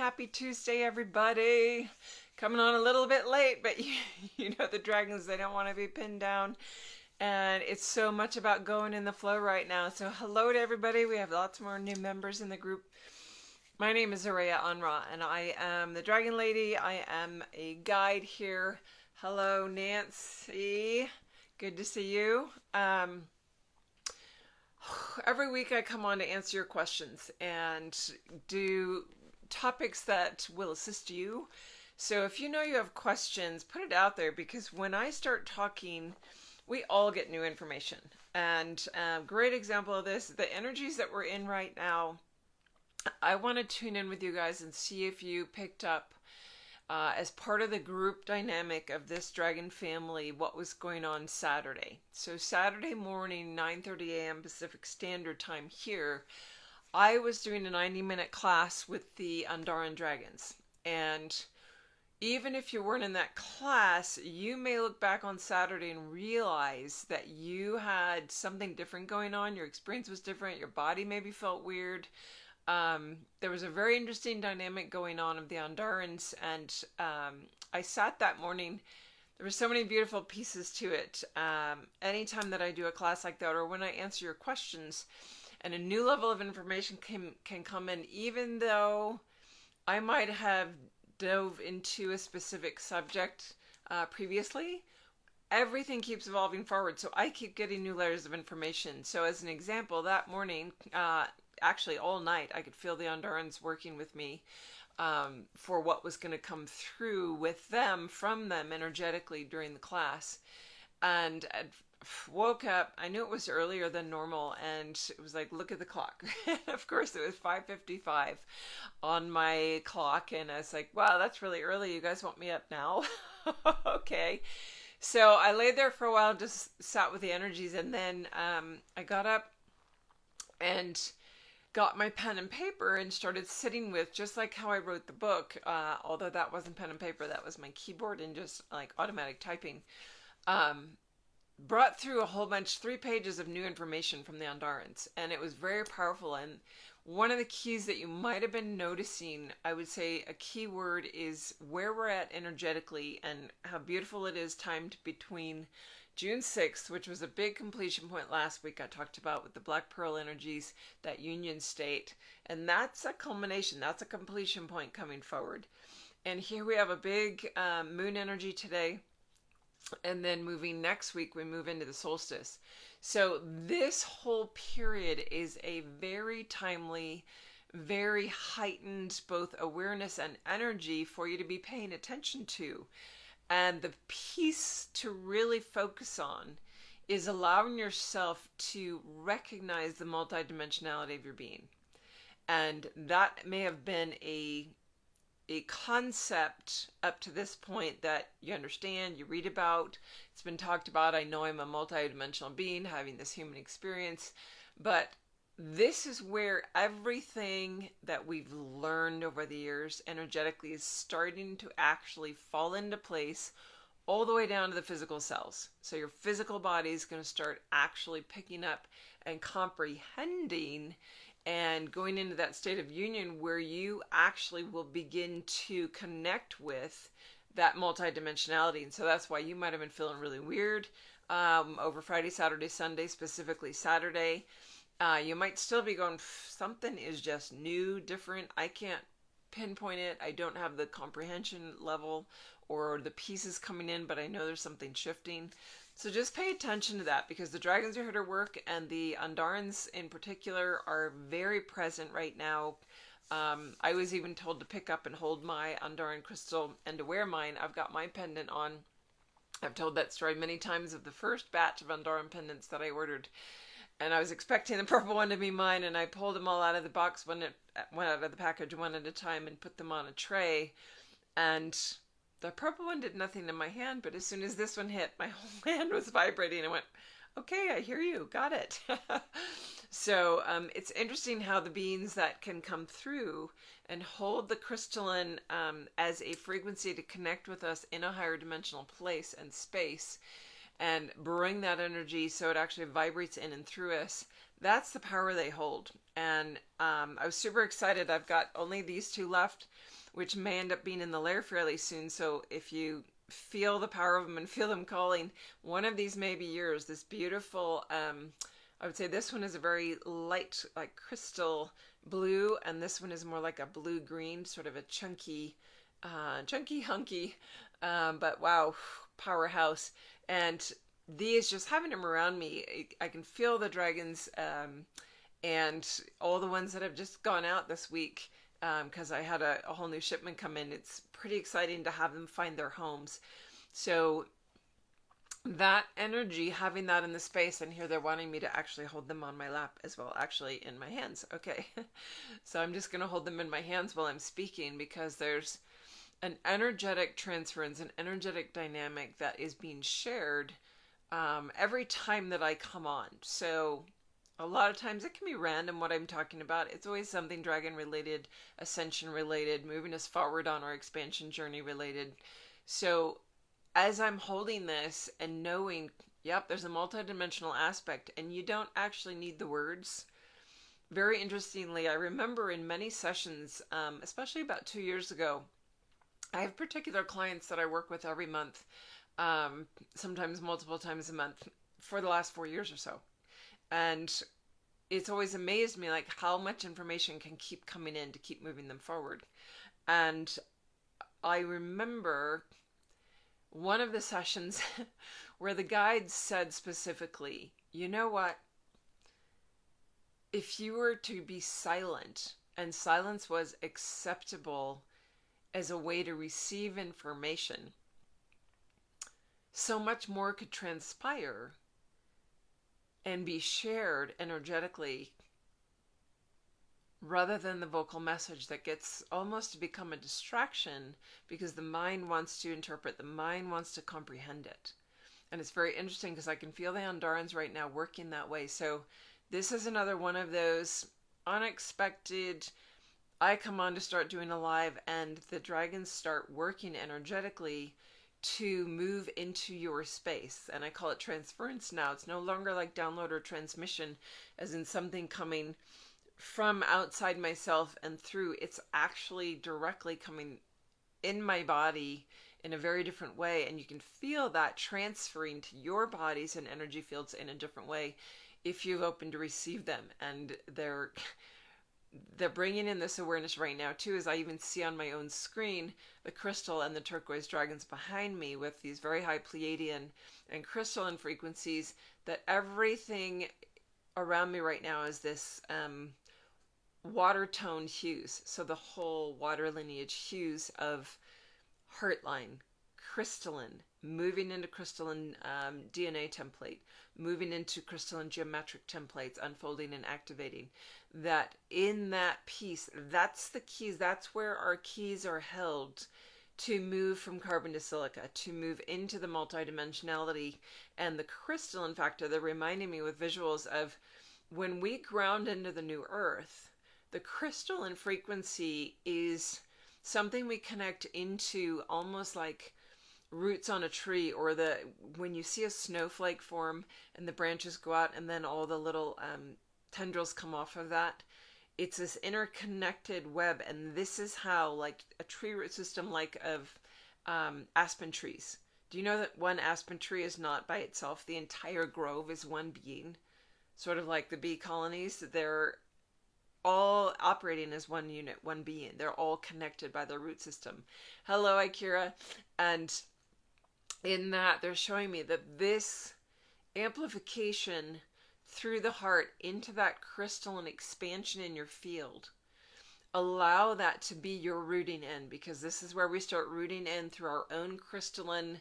Happy Tuesday, everybody. Coming on a little bit late, but you know the dragons, they don't want to be pinned down. And it's so much about going in the flow right now. So hello to everybody. We have lots more new members in the group. My name is Araya Anra, and I am the Dragon Lady. I am a guide here. Hello, Nancy. Good to see you. Every week I come on to answer your questions and do topics that will assist you. So if you know you have questions, put it out there, because when I start talking, we all get new information. And great example of this, the energies that we're in right now, I want to tune in with you guys and see if you picked up as part of the group dynamic of this dragon family what was going on Saturday. So Saturday morning, 9:30 a.m. Pacific Standard Time here, I was doing a 90-minute class with the AndaRan dragons. And even if you weren't in that class, you may look back on Saturday and realize that you had something different going on. Your experience was different. Your body maybe felt weird. There was a very interesting dynamic going on of the AndaRans, and I sat that morning. There were so many beautiful pieces to it. Anytime that I do a class like that, or when I answer your questions, and a new level of information can come in, even though I might have dove into a specific subject previously, everything keeps evolving forward. So I keep getting new layers of information. So as an example, that morning, actually all night, I could feel the AndaRans working with me for what was going to come through with them, from them energetically during the class. And I woke up, I knew it was earlier than normal, and it was like, look at the clock. And of course it was 5:55 on my clock, and I was like, wow, that's really early. You guys want me up now? Okay. So I laid there for a while, just sat with the energies, and then I got up and got my pen and paper and started sitting with, just like how I wrote the book, although that wasn't pen and paper, that was my keyboard and just like automatic typing. Brought through a whole bunch, 3 pages of new information from the AndaRans, and it was very powerful. And one of the keys that you might have been noticing, I would say a key word, is where we're at energetically and how beautiful it is timed between June 6th, which was a big completion point last week I talked about with the Black Pearl energies, that union state. And that's a culmination, that's a completion point coming forward. And here we have a big moon energy today. And then moving next week, we move into the solstice. So this whole period is a very timely, very heightened both awareness and energy for you to be paying attention to. And the piece to really focus on is allowing yourself to recognize the multidimensionality of your being. And that may have been a concept up to this point that you understand, you read about, it's been talked about. I know I'm a multidimensional being having this human experience, but this is where everything that we've learned over the years energetically is starting to actually fall into place, all the way down to the physical cells. So your physical body is going to start actually picking up and comprehending and going into that state of union where you actually will begin to connect with that multidimensionality. And so that's why you might have been feeling really weird over Friday, Saturday, Sunday, specifically Saturday. You might still be going, something is just new, different. I can't pinpoint it. I don't have the comprehension level or the pieces coming in, but I know there's something shifting. So just pay attention to that, because the dragons are here to work, and the AndaRans in particular are very present right now. I was even told to pick up and hold my AndaRan crystal and to wear mine. I've got my pendant on. I've told that story many times of the first batch of AndaRan pendants that I ordered. And I was expecting the purple one to be mine, and I pulled them all out of the box, one out of the package one at a time, and put them on a tray. And the purple one did nothing to my hand, but as soon as this one hit, my whole hand was vibrating. I went, okay, I hear you, got it. So it's interesting how the beings that can come through and hold the crystalline as a frequency to connect with us in a higher dimensional place and space, and bring that energy so it actually vibrates in and through us. That's the power they hold. And I was super excited. I've got only these two left, which may end up being in the lair fairly soon. So if you feel the power of them and feel them calling, one of these may be yours. This beautiful, I would say this one is a very light, like crystal blue, and this one is more like a blue green, sort of a chunky, hunky, but wow, powerhouse. And these, just having them around me, I can feel the dragons, and all the ones that have just gone out this week, because I had a whole new shipment come in. It's pretty exciting to have them find their homes. So that energy, having that in the space, and here they're wanting me to actually hold them on my lap as well, actually in my hands. Okay. So I'm just going to hold them in my hands while I'm speaking, because there's an energetic transference, an energetic dynamic that is being shared every time that I come on. So a lot of times it can be random what I'm talking about. It's always something dragon related, ascension related, moving us forward on our expansion journey related. So as I'm holding this and knowing, yep, there's a multidimensional aspect, and you don't actually need the words. Very interestingly, I remember in many sessions, especially about 2 years ago, I have particular clients that I work with every month, sometimes multiple times a month for the last 4 years or so. And it's always amazed me, like, how much information can keep coming in to keep moving them forward. And I remember one of the sessions where the guide said specifically, you know what? If you were to be silent, and silence was acceptable as a way to receive information, so much more could transpire and be shared energetically, rather than the vocal message that gets almost to become a distraction, because the mind wants to interpret, the mind wants to comprehend it. And it's very interesting because I can feel the AndaRans right now working that way. So this is another one of those unexpected, I come on to start doing a live and the dragons start working energetically to move into your space. And I call it transference now. It's no longer like download or transmission, as in something coming from outside myself and through. It's actually directly coming in my body in a very different way, and you can feel that transferring to your bodies and energy fields in a different way if you've opened to receive them. And they're bringing in this awareness right now too, as I even see on my own screen the crystal and the turquoise dragons behind me with these very high Pleiadian and crystalline frequencies, that everything around me right now is this water tone hues. So the whole water lineage hues of heartline, crystalline, moving into crystalline DNA template, moving into crystalline geometric templates, unfolding and activating. That in that piece, that's the keys. That's where our keys are held to move from carbon to silica, to move into the multidimensionality and the crystalline factor. They're reminding me with visuals of when we ground into the new earth, the crystalline frequency is something we connect into, almost like roots on a tree, or when you see a snowflake form and the branches go out and then all the little tendrils come off of that. It's this interconnected web, and this is how, like a tree root system like of aspen trees. Do you know that one aspen tree is not by itself? The entire grove is one being. Sort of like the bee colonies, they're all operating as one unit, one being. They're all connected by their root system. Hello, Akira. And in that, they're showing me that this amplification through the heart into that crystalline expansion in your field, allow that to be your rooting in, because this is where we start rooting in through our own crystalline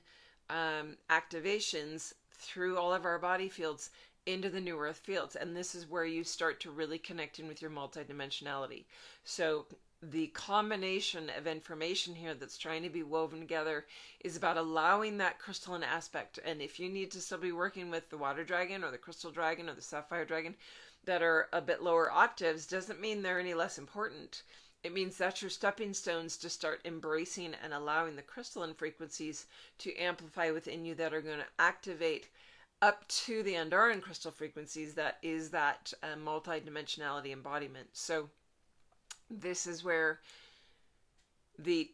activations through all of our body fields into the new earth fields. And this is where you start to really connect in with your multidimensionality. So the combination of information here that's trying to be woven together is about allowing that crystalline aspect. And if you need to still be working with the water dragon or the crystal dragon or the sapphire dragon that are a bit lower octaves, doesn't mean they're any less important. It means that's your stepping stones to start embracing and allowing the crystalline frequencies to amplify within you that are going to activate up to the AndaRan crystal frequencies, that is that multidimensionality embodiment. So this is where the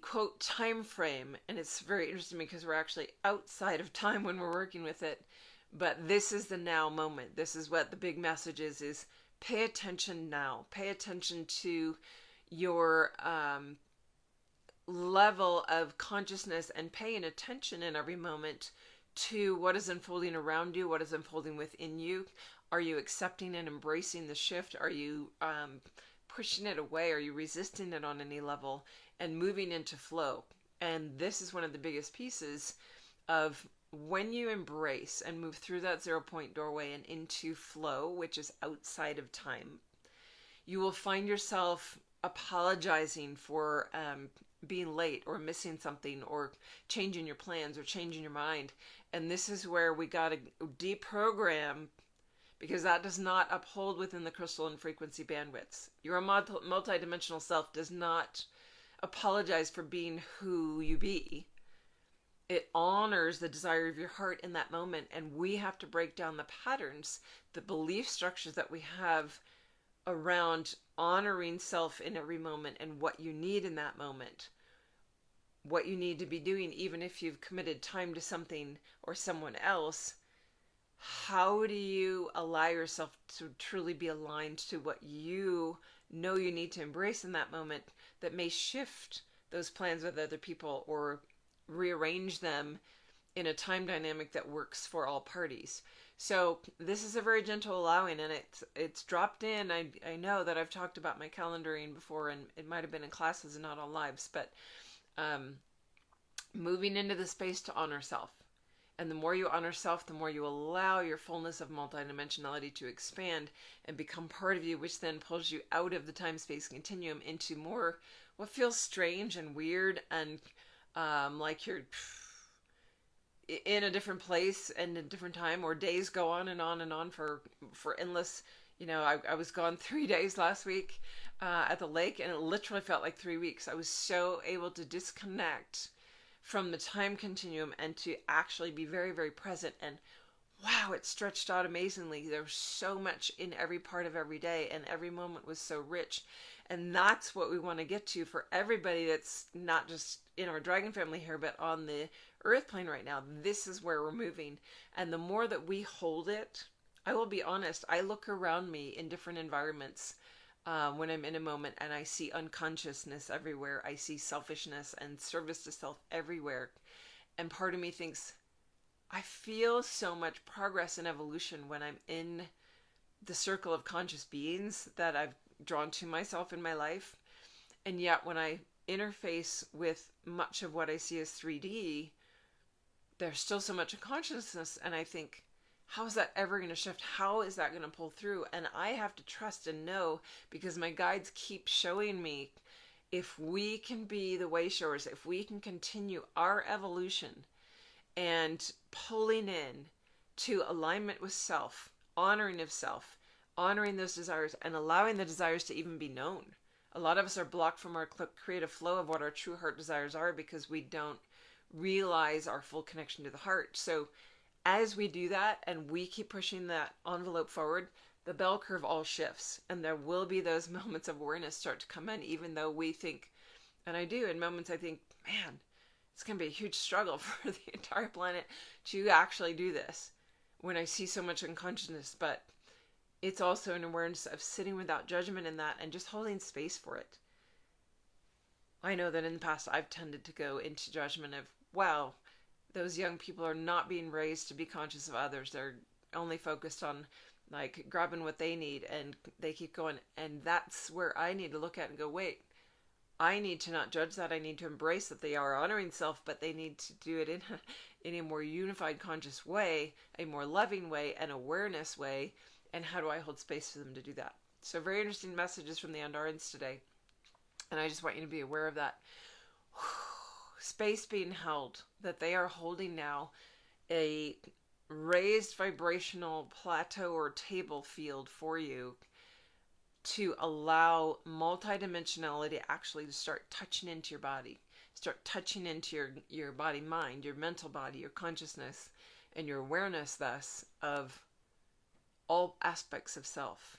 quote time frame, and it's very interesting because we're actually outside of time when we're working with it, but this is the now moment. This is what the big message is pay attention now. Pay attention to your level of consciousness and paying attention in every moment to what is unfolding around you, what is unfolding within you. Are you accepting and embracing the shift? Are you pushing it away? Are you resisting it on any level and moving into flow? And this is one of the biggest pieces of when you embrace and move through that 0 point doorway and into flow, which is outside of time, you will find yourself apologizing for being late or missing something or changing your plans or changing your mind. And this is where we got to deprogram, because that does not uphold within the crystal and frequency bandwidths. Your multidimensional self does not apologize for being who you be. It honors the desire of your heart in that moment. And we have to break down the patterns, the belief structures that we have around honoring self in every moment and what you need in that moment, what you need to be doing, even if you've committed time to something or someone else. How do you allow yourself to truly be aligned to what you know you need to embrace in that moment that may shift those plans with other people or rearrange them in a time dynamic that works for all parties? So this is a very gentle allowing, and it's dropped in. I know that I've talked about my calendaring before, and it might have been in classes and not on lives, but moving into the space to honor self. And the more you honor self, the more you allow your fullness of multidimensionality to expand and become part of you, which then pulls you out of the time-space continuum into more what feels strange and weird and like you're in a different place and a different time, or days go on and on and on for endless. I was gone 3 days last week at the lake, and it literally felt like 3 weeks. I was so able to disconnect from the time continuum and to actually be very, very present. And wow, it stretched out amazingly. There was so much in every part of every day, and every moment was so rich. And that's what we want to get to for everybody that's not just in our dragon family here, but on the earth plane right now. This is where we're moving. And the more that we hold it, I will be honest, I look around me in different environments when I'm in a moment, and I see unconsciousness everywhere. I see selfishness and service to self everywhere. And part of me thinks, I feel so much progress and evolution when I'm in the circle of conscious beings that I've drawn to myself in my life. And yet when I interface with much of what I see as 3D, there's still so much unconsciousness. And I think, how is that ever going to shift? How is that going to pull through? And I have to trust and know, because my guides keep showing me, if we can be the way showers, if we can continue our evolution and pulling in to alignment with self, honoring of self, honoring those desires, and allowing the desires to even be known. A lot of us are blocked from our creative flow of what our true heart desires are because we don't realize our full connection to the heart. So as we do that and we keep pushing that envelope forward, the bell curve all shifts, and there will be those moments of awareness start to come in, even though we think, and I do in moments, I think, man, it's going to be a huge struggle for the entire planet to actually do this when I see so much unconsciousness. But it's also an awareness of sitting without judgment in that and just holding space for it. I know that in the past I've tended to go into judgment of, wow, those young people are not being raised to be conscious of others. They're only focused on like grabbing what they need, and they keep going. And that's where I need to look at and go, wait, I need to not judge that. I need to embrace that they are honoring self, but they need to do it in a more unified, conscious way, a more loving way, an awareness way. And how do I hold space for them to do that? So very interesting messages from the AndaRans today. And I just want you to be aware of that. Space being held, that they are holding now a raised vibrational plateau or table field for you to allow multidimensionality actually to start touching into your body, start touching into your body, mind, your mental body, your consciousness, and your awareness thus of all aspects of self,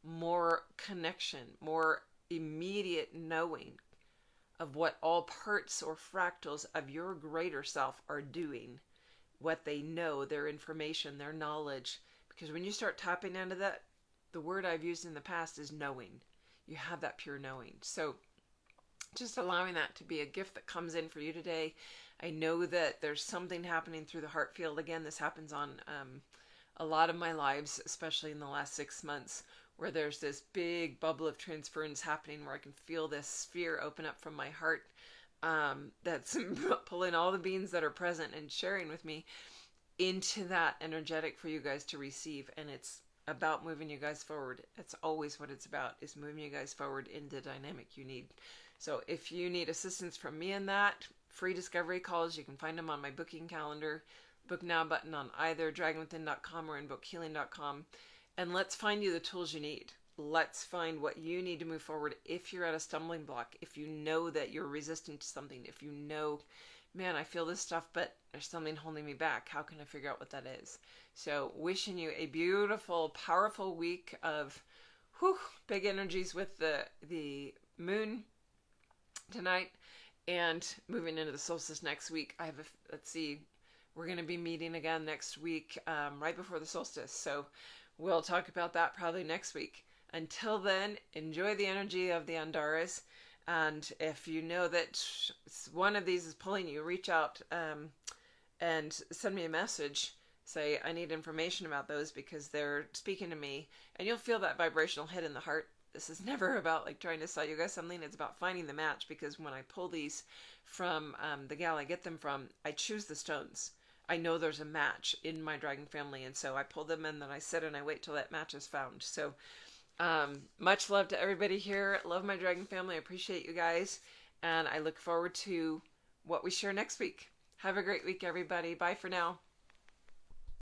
more connection, more immediate knowing of what all parts or fractals of your greater self are doing, what they know, their information, their knowledge. Because when you start tapping into that, the word I've used in the past is knowing. You have that pure knowing. So just allowing that to be a gift that comes in for you today. I know that there's something happening through the heart field. Again, this happens on a lot of my lives, especially in the last 6 months, where there's this big bubble of transference happening where I can feel this sphere open up from my heart that's pulling all the beings that are present and sharing with me into that energetic for you guys to receive. And it's about moving you guys forward. It's always what it's about, is moving you guys forward in the dynamic you need. So if you need assistance from me in that, free discovery calls, you can find them on my booking calendar. Book now button on either dragonwithin.com or invokehealing.com. And let's find you the tools you need. Let's find what you need to move forward if you're at a stumbling block, if you know that you're resistant to something, if you know, man, I feel this stuff, but there's something holding me back. How can I figure out what that is? So wishing you a beautiful, powerful week of big energies with the moon tonight and moving into the solstice next week. Let's see, we're going to be meeting again next week, right before the solstice. So we'll talk about that probably next week. Until then, enjoy the energy of the AndaRans. And if you know that one of these is pulling you, reach out and send me a message. Say, I need information about those because they're speaking to me. And you'll feel that vibrational hit in the heart. This is never about like trying to sell you guys something. It's about finding the match, because when I pull these from the gal I get them from, I choose the stones. I know there's a match in my dragon family, and so I pull them and then I sit and I wait till that match is found. So much love to everybody here. Love my dragon family. I appreciate you guys, and I look forward to what we share next week. Have a great week, everybody. Bye for now.